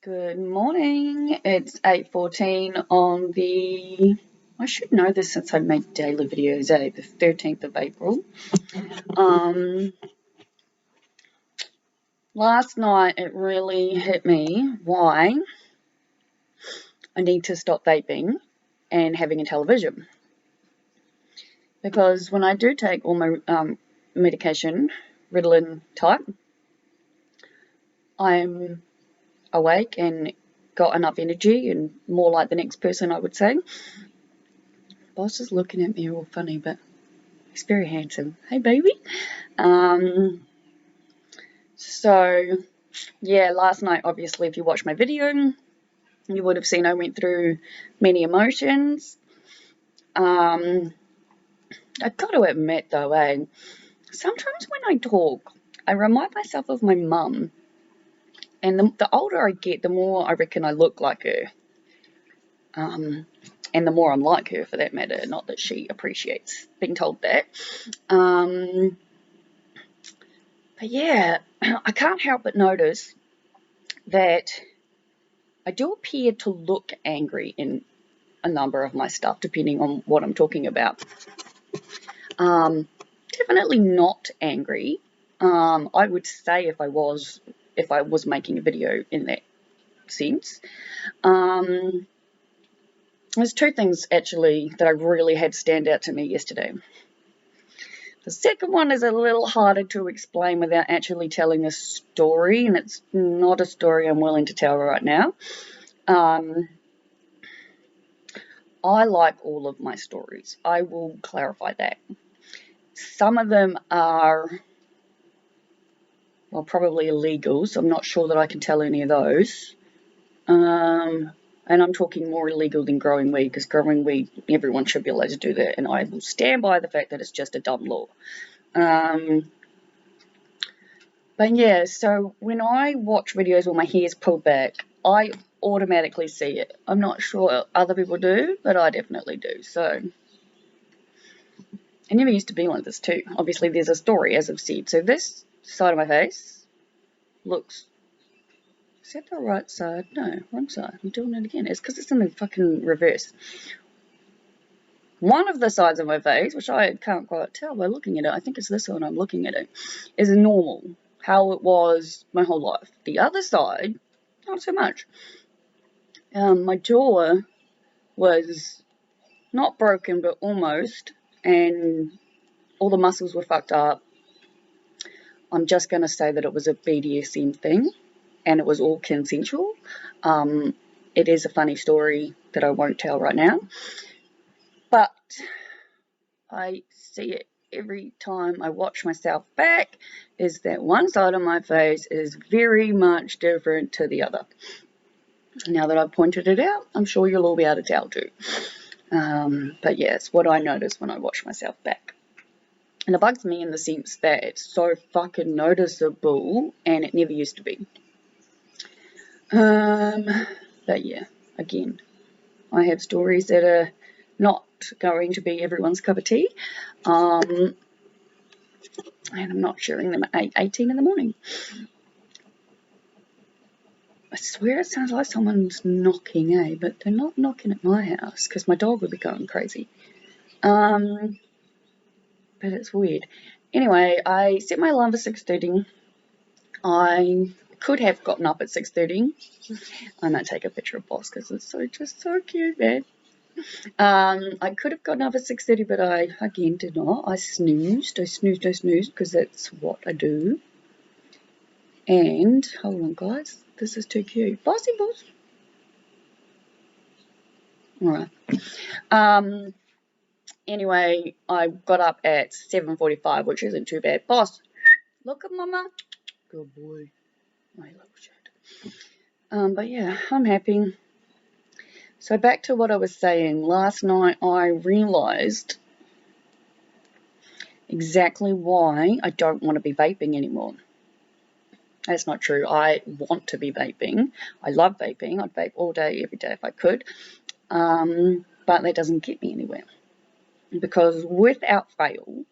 Good morning. It's 8:14 on the, I should know this since I make daily videos, the 13th of April. Last night it really hit me why I need to stop vaping and having a television. Because when I do take all my medication, Ritalin type, I'm awake and got enough energy and more like the next person, I would say. Boss is looking at me all funny, but he's very handsome. Hey, baby. So, yeah, last night, obviously, if you watched my video, you would have seen I went through many emotions. I've got to admit, though, sometimes when I talk, I remind myself of my mum. And the older I get, the more I reckon I look like her. And the more I'm like her, for that matter. Not that she appreciates being told that. But yeah, I can't help but notice that I do appear to look angry in a number of my stuff, depending on what I'm talking about. Definitely not angry. I would say if I was making a video in that sense. There's two things actually that I really had stand out to me yesterday. The second one is a little harder to explain without actually telling a story, and it's not a story I'm willing to tell right now. I like all of my stories. I will clarify that. Some of them are, well, probably illegal, so I'm not sure that I can tell any of those. And I'm talking more illegal than growing weed, because growing weed, everyone should be allowed to do that, and I will stand by the fact that it's just a dumb law. But yeah, so when I watch videos where my hair's pulled back, I automatically see it. I'm not sure other people do, but I definitely do. So I never used to be like this too. Obviously, there's a story, as I've said. So this side of my face looks... Is that the right side? No, wrong side. I'm doing it again. It's because it's in the fucking reverse. One of the sides of my face, which I can't quite tell by looking at it, I think it's this one I'm looking at it, is normal, how it was my whole life. The other side, not so much. My jaw was not broken, but almost, and all the muscles were fucked up. I'm just going to say that it was a BDSM thing, and it was all consensual. It is a funny story that I won't tell right now, but I see it every time I watch myself back, is that one side of my face is very much different to the other. Now that I've pointed it out, I'm sure you'll all be able to tell too. But yeah, it's what I notice when I watch myself back. And it bugs me in the sense that it's so fucking noticeable, and it never used to be. But yeah, again, I have stories that are not going to be everyone's cup of tea. And I'm not sharing them at 8:18 in the morning. I swear it sounds like someone's knocking, but they're not knocking at my house, because my dog would be going crazy. But it's weird. Anyway, I set my alarm for 6:30. I could have gotten up at 6:30. I might take a picture of Boss because it's just so cute, man. I could have gotten up at 6:30, but I, again, did not. I snoozed, because that's what I do. And, hold on, guys. This is too cute. Bossy Boss. Alright. Anyway, I got up at 7:45, which isn't too bad. Boss, look at Mama. Good boy. My little shit. But yeah, I'm happy. So back to what I was saying. Last night I realised exactly why I don't want to be vaping anymore. That's not true. I want to be vaping. I love vaping. I'd vape all day, every day if I could. But that doesn't get me anywhere. Because without fail,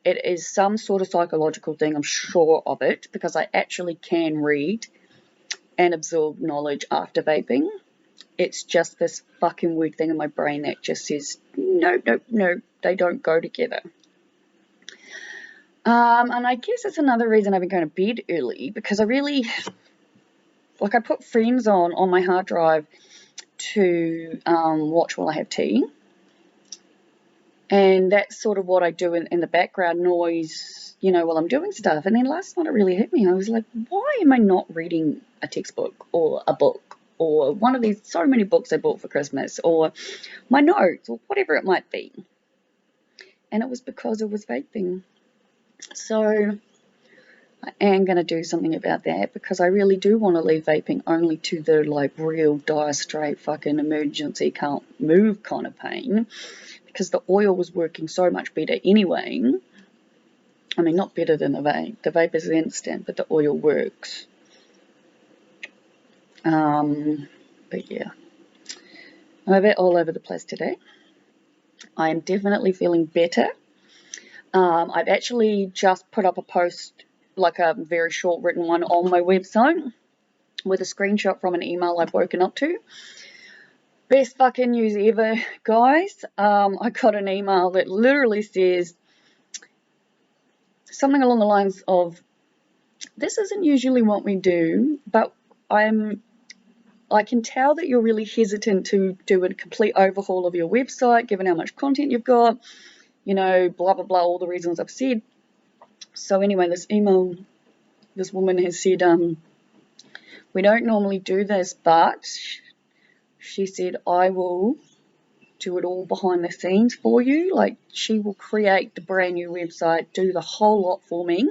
it is some sort of psychological thing, I'm sure of it, because I actually can read and absorb knowledge after vaping. It's just this fucking weird thing in my brain that just says, no, no, no, they don't go together. And I guess it's another reason I've been going to bed early, because I really, like, I put Friends on my hard drive to watch while I have tea. And that's sort of what I do in the background noise, while I'm doing stuff. And then last night it really hit me. I was like, why am I not reading a textbook or a book or one of these so many books I bought for Christmas or my notes or whatever it might be? And it was because I was vaping. So I am going to do something about that, because I really do want to leave vaping only to the real dire straight fucking emergency can't move kind of pain, because the oil was working so much better anyway. I mean, not better than the vape. The vape is instant, but the oil works. But yeah, I'm a bit all over the place today. I am definitely feeling better. I've actually just put up a post, like a very short written one, on my website with a screenshot from an email I've woken up to. Best fucking news ever, guys. I got an email that literally says something along the lines of, this isn't usually what we do, but I can tell that you're really hesitant to do a complete overhaul of your website, given how much content you've got, blah, blah, blah, all the reasons I've said. So anyway, this woman has said, we don't normally do this, but she said, I will do it all behind the scenes for you. Like, she will create the brand new website, do the whole lot for me,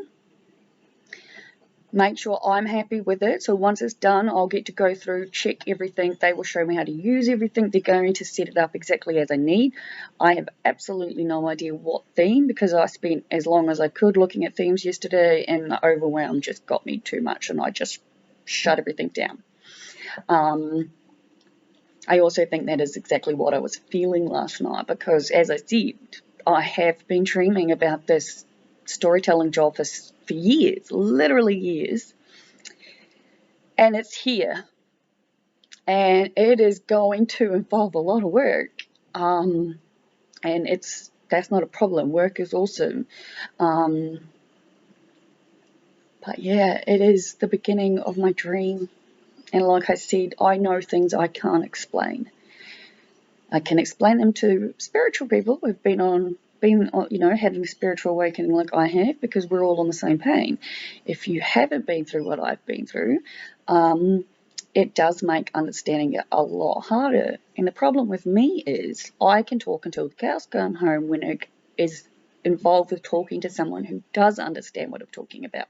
make sure I'm happy with it. So once it's done, I'll get to go through, check everything. They will show me how to use everything. They're going to set it up exactly as I need. I have absolutely no idea what theme, because I spent as long as I could looking at themes yesterday, and the overwhelm just got me too much, and I just shut everything down. I also think that is exactly what I was feeling last night, because as I said, I have been dreaming about this storytelling job for years, literally years, and it's here, and it is going to involve a lot of work, and that's not a problem. Work is awesome, but yeah, it is the beginning of my dream, and like I said, I know things I can't explain. I can explain them to spiritual people who've been on, having spiritual awakening like I have, because we're all on the same pain. If you haven't been through what I've been through, it does make understanding it a lot harder. And the problem with me is I can talk until the cows come home when it is involved with talking to someone who does understand what I'm talking about.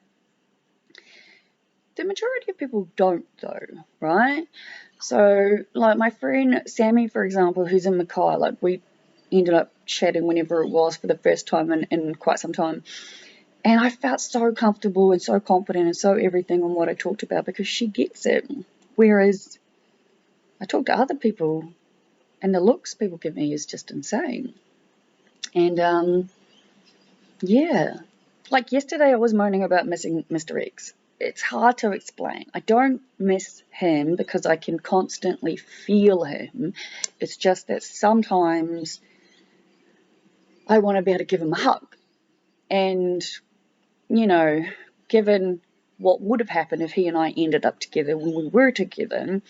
The majority of people don't, though, right? So, like my friend Sammy, for example, who's in Mackay, we ended up chatting whenever it was for the first time in quite some time. And I felt so comfortable and so confident and so everything on what I talked about, because she gets it. Whereas I talk to other people and the looks people give me is just insane. And, yeah. Like yesterday I was moaning about missing Mr. X. It's hard to explain. I don't miss him because I can constantly feel him. It's just that sometimes I want to be able to give him a hug. And, given what would have happened if he and I ended up together when we were together,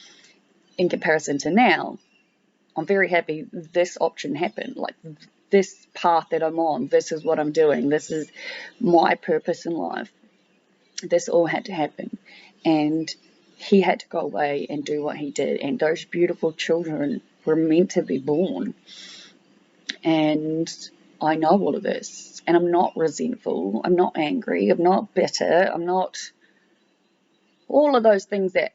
in comparison to now, I'm very happy this option happened. Like, this path that I'm on, this is what I'm doing, this is my purpose in life. This all had to happen, and he had to go away and do what he did, and those beautiful children were meant to be born. And I know all of this, and I'm not resentful, I'm not angry, I'm not bitter, I'm not all of those things that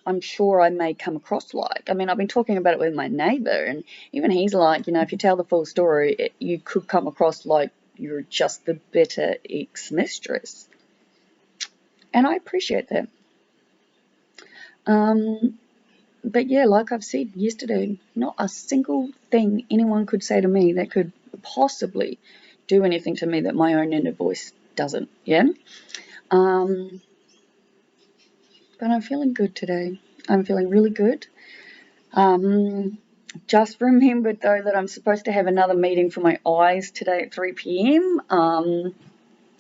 I'm sure I may come across like. I mean, I've been talking about it with my neighbour, and even he's like, if you tell the full story, you could come across like you're just the bitter ex-mistress. And I appreciate that. But yeah, like I've said yesterday, not a single thing anyone could say to me that could possibly do anything to me that my own inner voice doesn't, yeah? But but I'm feeling good today. I'm feeling really good. Just remembered though that I'm supposed to have another meeting for my eyes today at 3 p.m.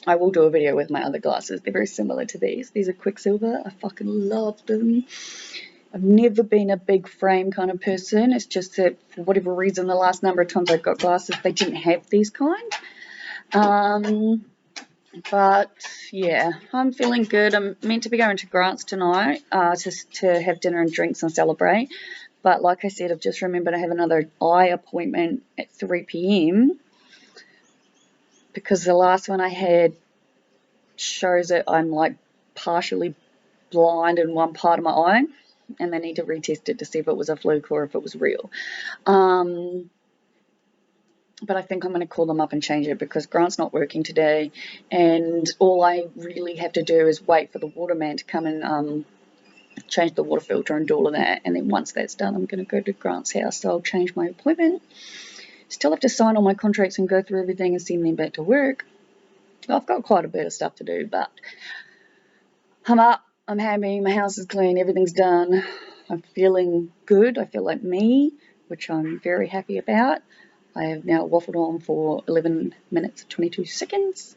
I will do a video with my other glasses. They're very similar to these. These are Quicksilver. I fucking love them. I've never been a big frame kind of person. It's just that for whatever reason, the last number of times I got glasses, they didn't have these kind. But yeah, I'm feeling good. I'm meant to be going to Grant's tonight to have dinner and drinks and celebrate. But like I said, I've just remembered I have another eye appointment at 3 p.m. because the last one I had shows that I'm like partially blind in one part of my eye, and they need to retest it to see if it was a fluke or if it was real. But I think I'm going to call them up and change it because Grant's not working today, and all I really have to do is wait for the waterman to come and change the water filter and do all of that, and then once that's done, I'm going to go to Grant's house, so I'll change my appointment. Still have to sign all my contracts and go through everything and send them back to work. I've got quite a bit of stuff to do, but I'm up, I'm happy, my house is clean, everything's done. I'm feeling good, I feel like me, which I'm very happy about. I have now waffled on for 11 minutes and 22 seconds.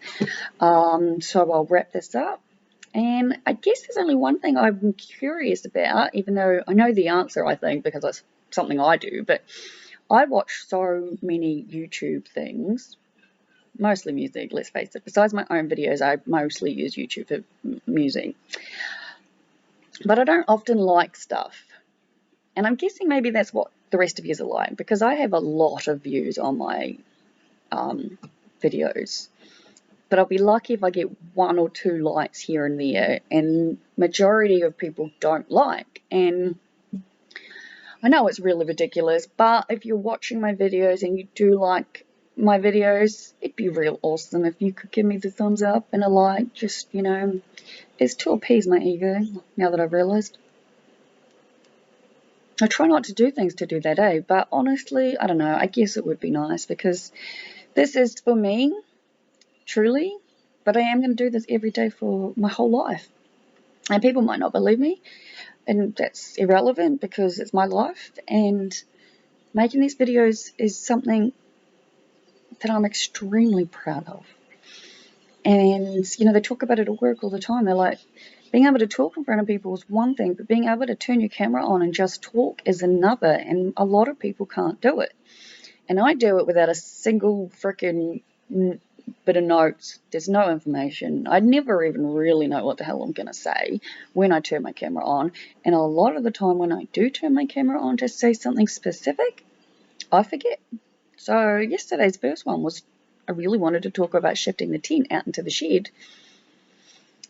So I'll wrap this up. And I guess there's only one thing I'm curious about, even though I know the answer, I think, because that's something I do. But I watch so many YouTube things, mostly music, let's face it. Besides my own videos, I mostly use YouTube for music. But I don't often like stuff. And I'm guessing maybe that's what the rest of you are like, because I have a lot of views on my videos. But I'll be lucky if I get 1 or 2 likes here and there, and majority of people don't like. And I know it's really ridiculous, but if you're watching my videos and you do like my videos, it'd be real awesome if you could give me the thumbs up and a like, just, you know, it's to appease my ego, now that I've realised. I try not to do things to do that, but honestly, I don't know, I guess it would be nice, because this is for me, truly, but I am going to do this every day for my whole life. And people might not believe me, and that's irrelevant because it's my life, and making these videos is something that I'm extremely proud of. And, you know, they talk about it at work all the time. They're like, being able to talk in front of people is one thing, but being able to turn your camera on and just talk is another, and a lot of people can't do it. And I do it without a single freaking bit of notes. There's no information. I never even really know what the hell I'm going to say when I turn my camera on. And a lot of the time when I do turn my camera on to say something specific, I forget. So yesterday's first one was, I really wanted to talk about shifting the tent out into the shed,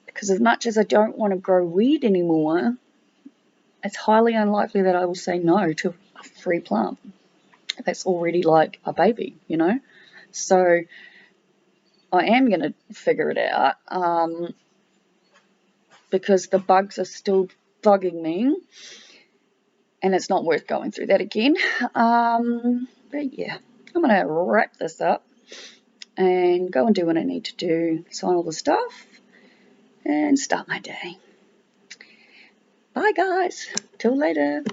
because as much as I don't want to grow weed anymore, it's highly unlikely that I will say no to a free plant that's already like a baby, you know. So I am going to figure it out, because the bugs are still bugging me, and it's not worth going through that again. But yeah, I'm going to wrap this up and go and do what I need to do, sign all the stuff, and start my day. Bye guys, till later.